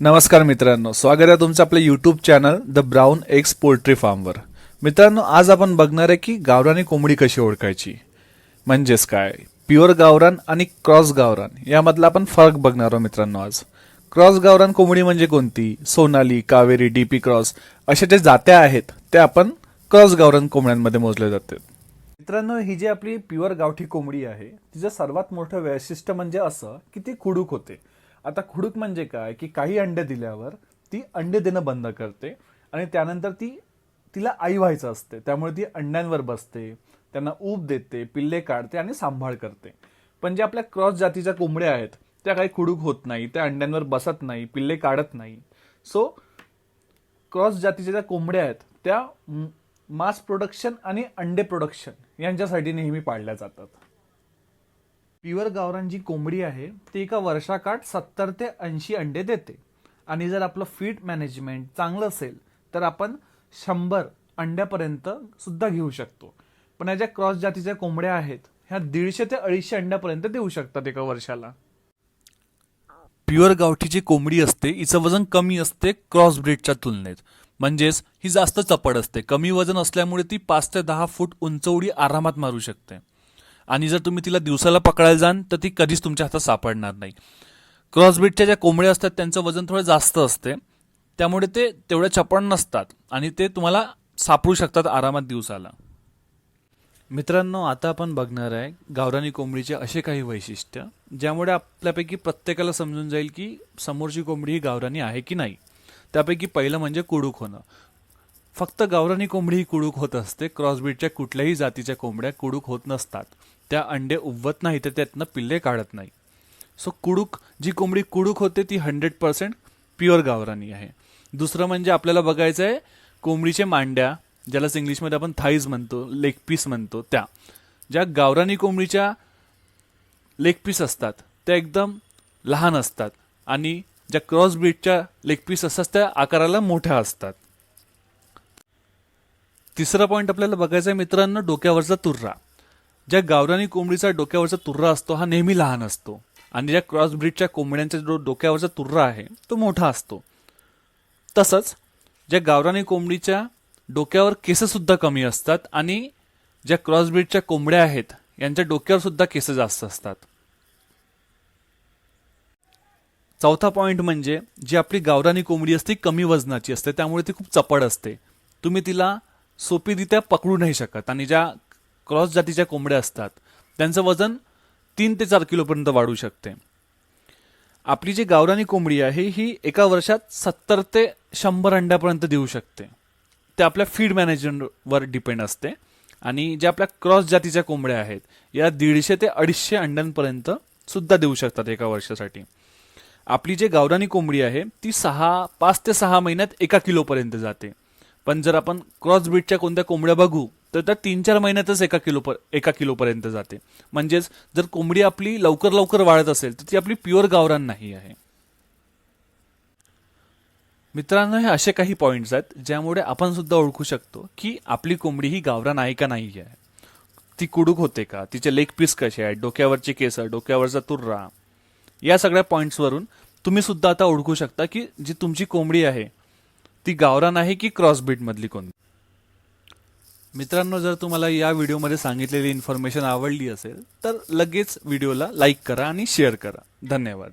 नमस्कार मित्रांनो, स्वागत आहे तुमचं आपल्या YouTube channel the brown eggs poultry फार्मवर। मित्रांनो, आज आपण बघणार आहे की गावरानी कोंबडी कशी ओळखायची, म्हणजेच काय प्युअर गावरान आणि क्रॉस गावरान यामधला आपण फरक बघणार आहोत। मित्रांनो, आज क्रॉस गावरान कोंबडी म्हणजे कोणती, सोनाली, कावेरी, डीपी क्रॉस अशा जे जात्या आहेत त्या आपण क्रॉस गावरान कोंबड्यांमध्ये मोजले जातात। मित्रांनो, ही जी आपली प्युअर गावठी कोंबडी आहे तिचं सर्वात मोठं वैशिष्ट्य म्हणजे असं की ती खुडूक होते। आता खुडूक म्हणजे काय की काही अंडे दिल्यावर ती अंडे देणं बंद करते आणि त्यानंतर तिला आई व्हायचं असते, त्यामुळे ती अंड्यांवर बसते, त्यांना ऊब देते, पिल्ले काढते आणि सांभाळ करते। पण जे आपल्या क्रॉस जातीच्या कोंबड्या आहेत त्या काही खुडूक होत नाही, त्या अंड्यांवर बसत नाही, पिल्ले काढत नाही। सो क्रॉस जातीच्या ज्या कोंबड्या आहेत त्या मास प्रोडक्शन आणि अंडे प्रोडक्शन यांच्यासाठी नेहमी पाळल्या जातात। प्युअर गावरान जी कोंबडी आहे ती एका वर्षाकाठ 70 ते 80 अंडे देते आणि जर आपलं फीड मॅनेजमेंट चांगलं असेल तर आपण 100 अंड्यापर्यंत सुद्धा घेऊ शकतो। पण ह्या ज्या क्रॉस जातीच्या कोंबड्या आहेत ह्या 150 ते 250 अंड्यापर्यंत देऊ शकतात एका वर्षाला। प्युअर गावठीची कोंबडी असते हिचं वजन कमी असते क्रॉस ब्रीडच्या तुलनेत, म्हणजेच ही जास्त चपड असते। कमी वजन असल्यामुळे ती 5 ते 10 फूट उंच उडी आरामात मारू शकते आणि जर तुम्ही तिला दिवसाला पकडायला जाल तर ती कधीच तुमच्या हातात सापडणार नाही। क्रॉस ब्रीडच्या ज्या कोंबड्या असतात त्यांचं वजन थोडं जास्त असते, त्यामुळे ते तेवढे चपळ नसतात आणि ते तुम्हाला सापडू शकतात आरामात दिवसाला। मित्रांनो, आता आपण बघणार आहे गावरानी कोंबडीचे असे काही वैशिष्ट्य ज्यामुळे आपल्यापैकी प्रत्येकाला समजून जाईल की समोरची कोंबडी ही गावरानी आहे की नाही। त्यापैकी पहिलं म्हणजे कुडूक होणं। फक्त गावरानी कोंबडी ही कुडूक होत असते, क्रॉसब्रीडच्या कुठल्याही जातीच्या कोंबड्या कुडूक होत नसतात। त्या अंडे उबवत नाही तर त्यातनं पिल्ले काढत नाही। सो जी कोंबडी कुडूक होते ती 100% प्युअर गावरानी आहे। दुसरं म्हणजे आपल्याला बघायचं आहे कोंबडीचे मांड्या, ज्याला इंग्लिशमध्ये आपण थाईज म्हणतो, लेग पीस म्हणतो, त्या ज्या गावरानी कोंबडीच्या लेग पीस असतात त्या एकदम लहान असतात आणि ज्या क्रॉस ब्रीडच्या लेग पीस असतात त्या आकाराला मोठ्या असतात। तिसरा पॉइंट आपल्याला बघायचा आहे मित्रांनो, डोक्यावरचा तुर्रा। ज्या गावरानी कोंबडीचा डोक्यावरचा तुर्रा असतो हा नेहमी लहान असतो आणि ज्या क्रॉस ब्रीडच्या कोंबड्यांचा जो डोक्यावरचा तुर्रा आहे तो मोठा असतो। तसंच ज्या गावरानी कोंबडीच्या डोक्यावर केस सुद्धा कमी असतात आणि ज्या क्रॉस ब्रीडच्या कोंबड्या आहेत यांच्या डोक्यावर सुद्धा केस जास्त असतात। चौथा पॉइंट म्हणजे जी आपली गावरानी कोंबडी असते कमी वजनाची असते, त्यामुळे ती खूप चपळ असते, तुम्ही तिला सोपीरित्या पकडू नाही शकत। आणि ज्या क्रॉस जातीच्या कोंबड्या असतात त्यांचं वजन 3 ते 4 किलोपर्यंत वाढू शकते। आपली जी गावरानी कोंबडी आहे ही एका वर्षात 70 ते 100 अंड्यापर्यंत देऊ शकते। ते आपल्या फीड मॅनेजमेंटवर डिपेंड असते। आणि ज्या आपल्या क्रॉस जातीच्या कोंबड्या आहेत या 150 ते 250 अंड्यांपर्यंत सुद्धा देऊ शकतात एका वर्षासाठी। आपली जी गावरानी कोंबडी आहे ती 5 ते 6 महिन्यात 1 किलोपर्यंत जाते। पण जर आपण क्रॉस ब्रीडच्या कोणत्या कोंबड्या बघू तर त्या 3-4 महिन्यातच 1 किलोपर्यंत जाते। म्हणजेच जर कोंबडी आपली लवकर लवकर वाढत असेल तर ती आपली प्युअर गावरान नाही आहे। मित्रांनो, हे असे काही पॉइंट्स आहेत ज्यामुळे आपण सुद्धा ओळखू शकतो की आपली कोंबडी ही गावरान आहे का नाही आहे। ती कुडूक होते का, तिचे लेग पीस कसे आहेत, डोक्यावरची केस, डोक्यावरचा तुर्रा, या सगळ्या पॉइंट्सवरून तुम्ही सुद्धा आता ओळखू शकता की जी तुमची कोंबडी आहे ती गावरान आहे की क्रॉस ब्रीड मधली कोणती। मित्रांनो, जर तुम्हाला या व्हिडिओमध्ये सांगितलेली इन्फॉर्मेशन आवडली असेल तर लगेच व्हिडिओला लाईक करा आणि शेअर करा। धन्यवाद।